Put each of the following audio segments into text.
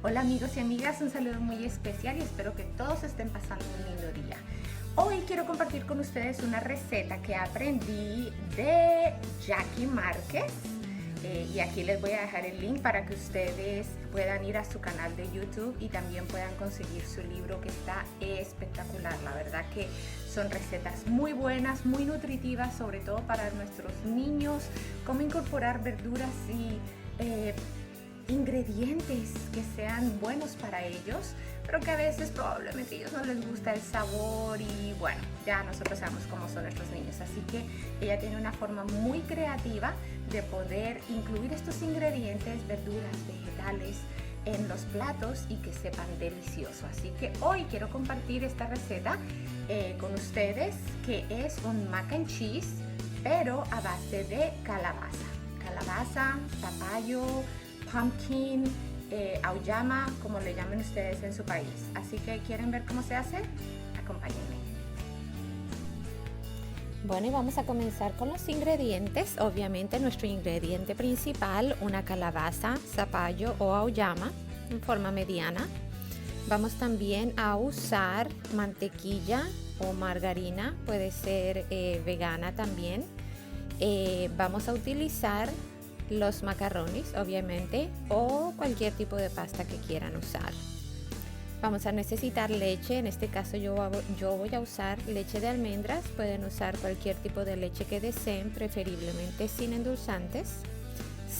Hola amigos y amigas, un saludo muy especial y espero que todos estén pasando un lindo día. Hoy quiero compartir con ustedes una receta que aprendí de Jackie Márquez. Y aquí les voy a dejar el link para que ustedes puedan ir a su canal de YouTube y también puedan conseguir su libro, que está espectacular. La verdad que son recetas muy buenas, muy nutritivas, sobre todo para nuestros niños, cómo incorporar verduras y ingredientes que sean buenos para ellos, pero que a veces probablemente a ellos no les gusta el sabor y bueno, ya nosotros sabemos cómo son nuestros niños. Así que ella tiene una forma muy creativa de poder incluir estos ingredientes, verduras, vegetales en los platos y que sepan delicioso. Así que hoy quiero compartir esta receta con ustedes, que es un mac and cheese, pero a base de calabaza, zapallo, pumpkin, auyama, como le llamen ustedes en su país. Así que, ¿quieren ver cómo se hace? Acompáñenme. Bueno, y vamos a comenzar con los ingredientes. Obviamente nuestro ingrediente principal, una calabaza, zapallo o auyama en forma mediana. Vamos también a usar mantequilla o margarina, puede ser vegana también. Vamos a utilizar los macarrones, obviamente, o cualquier tipo de pasta que quieran usar. Vamos a necesitar leche, en este caso yo voy a usar leche de almendras, pueden usar cualquier tipo de leche que deseen, preferiblemente sin endulzantes.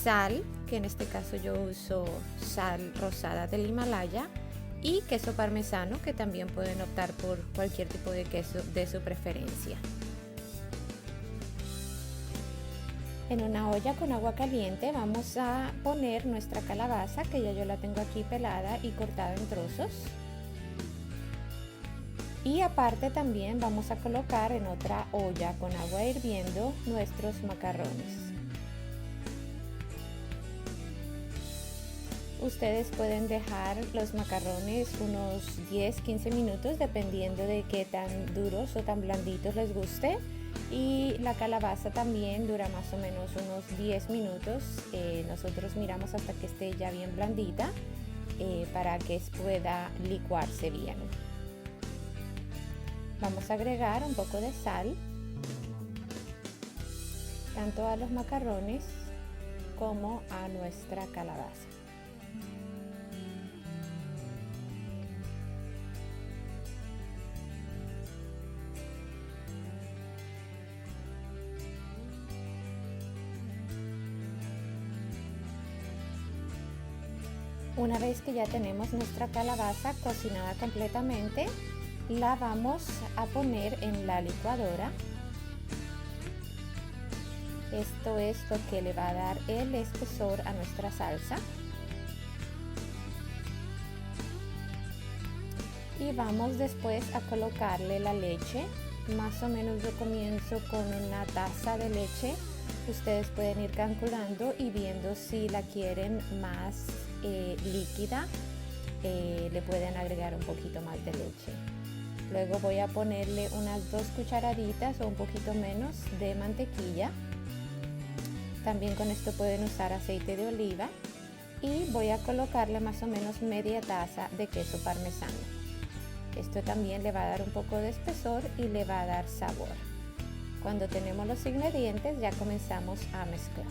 Sal, que en este caso yo uso sal rosada del Himalaya, y queso parmesano, que también pueden optar por cualquier tipo de queso de su preferencia. En una olla con agua caliente vamos a poner nuestra calabaza, que ya yo la tengo aquí pelada y cortada en trozos. Y aparte también vamos a colocar en otra olla con agua hirviendo nuestros macarrones. Ustedes pueden dejar los macarrones unos 10-15 minutos dependiendo de qué tan duros o tan blanditos les guste. Y la calabaza también dura más o menos unos 10 minutos. Nosotros miramos hasta que esté ya bien blandita para que pueda licuarse bien. Vamos a agregar un poco de sal, tanto a los macarrones como a nuestra calabaza. Una vez que ya tenemos nuestra calabaza cocinada completamente, la vamos a poner en la licuadora. Esto es lo que le va a dar el espesor a nuestra salsa. Y vamos después a colocarle la leche. Más o menos yo comienzo con una taza de leche. Ustedes pueden ir calculando y viendo si la quieren más líquida, le pueden agregar un poquito más de leche. Luego voy a ponerle unas 2 cucharaditas o un poquito menos de mantequilla. También con esto pueden usar aceite de oliva. Y voy a colocarle más o menos media taza de queso parmesano. Esto también le va a dar un poco de espesor y le va a dar sabor. Cuando tenemos los ingredientes ya comenzamos a mezclar.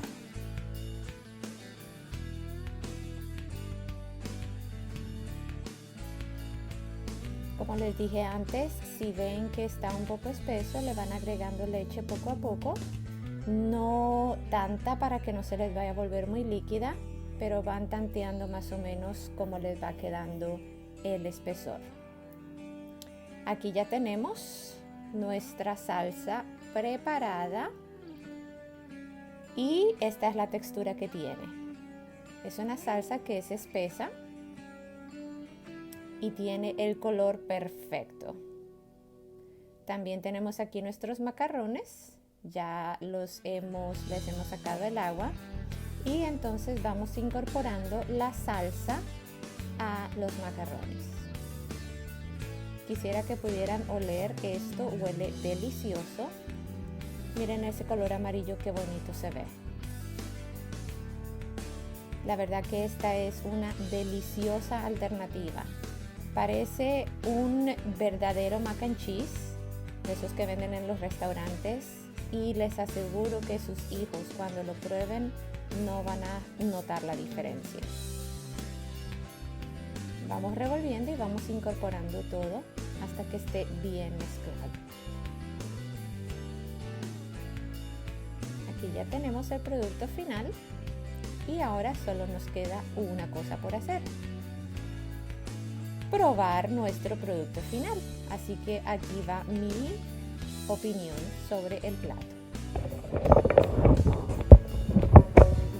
Como les dije antes, si ven que está un poco espeso, le van agregando leche poco a poco. No tanta para que no se les vaya a volver muy líquida, pero van tanteando más o menos cómo les va quedando el espesor. Aquí ya tenemos nuestra salsa preparada y esta es la textura que tiene. Es una salsa que es espesa y tiene el color perfecto. También tenemos aquí nuestros macarrones, ya les hemos sacado el agua y entonces vamos incorporando la salsa a los macarrones. Quisiera que pudieran oler esto, huele delicioso. Miren ese color amarillo, qué bonito se ve. La verdad que esta es una deliciosa alternativa. Parece un verdadero mac and cheese, de esos que venden en los restaurantes, y les aseguro que sus hijos cuando lo prueben no van a notar la diferencia. Vamos revolviendo y vamos incorporando todo hasta que esté bien mezclado. Aquí ya tenemos el producto final y ahora solo nos queda una cosa por hacer: probar nuestro producto final. Así que aquí va mi opinión sobre el plato.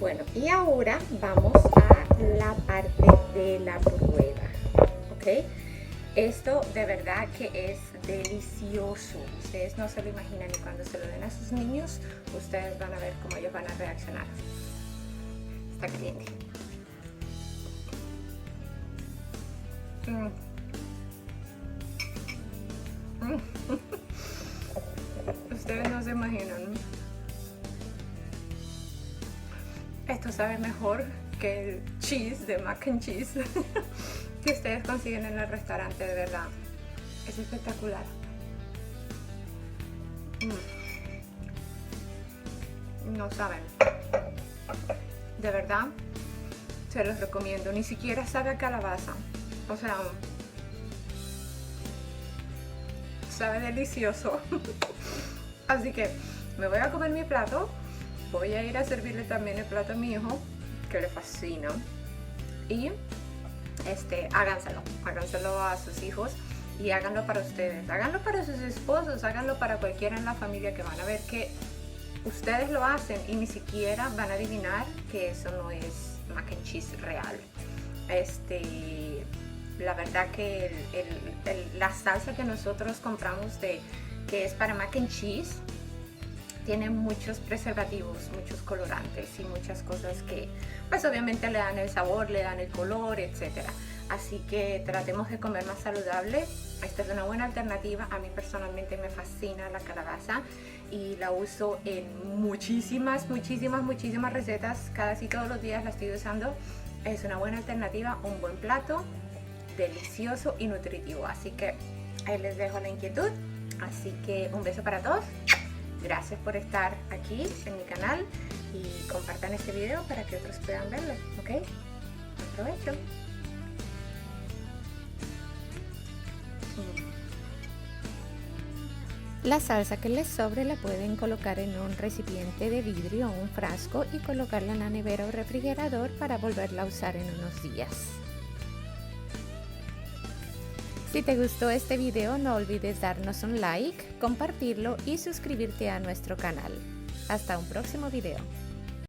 Bueno, y ahora vamos a la parte de la prueba, ¿ok? Esto de verdad que es delicioso. Ustedes no se lo imaginan, y cuando se lo den a sus niños, ustedes van a ver cómo ellos van a reaccionar. Está caliente. Ustedes no se imaginan. Esto sabe mejor que el cheese de mac and cheese que ustedes consiguen en el restaurante, de verdad. Es espectacular. No saben. De verdad, se los recomiendo. Ni siquiera sabe a calabaza. O sea, sabe delicioso. Así que me voy a comer mi plato. Voy a ir a servirle también el plato a mi hijo, que le fascina. Y háganselo a sus hijos y háganlo para ustedes. Háganlo para sus esposos, háganlo para cualquiera en la familia, que van a ver que ustedes lo hacen y ni siquiera van a adivinar que eso no es mac and cheese real. La verdad que la salsa que nosotros compramos que es para mac and cheese tiene muchos preservativos, muchos colorantes y muchas cosas que pues obviamente le dan el sabor, le dan el color, etcétera. Así que tratemos de comer más saludable. Esta es una buena alternativa. A mí personalmente me fascina la calabaza y la uso en muchísimas recetas. Casi todos los días la estoy usando. Es una buena alternativa, un buen plato, delicioso y nutritivo. Así que ahí les dejo la inquietud. Así que un beso para todos. Gracias por estar aquí en mi canal y compartan este video para que otros puedan verlo, ¿ok? Buen provecho. La salsa que les sobre la pueden colocar en un recipiente de vidrio o un frasco y colocarla en la nevera o refrigerador para volverla a usar en unos días. Si te gustó este video, no olvides darnos un like, compartirlo y suscribirte a nuestro canal. Hasta un próximo video.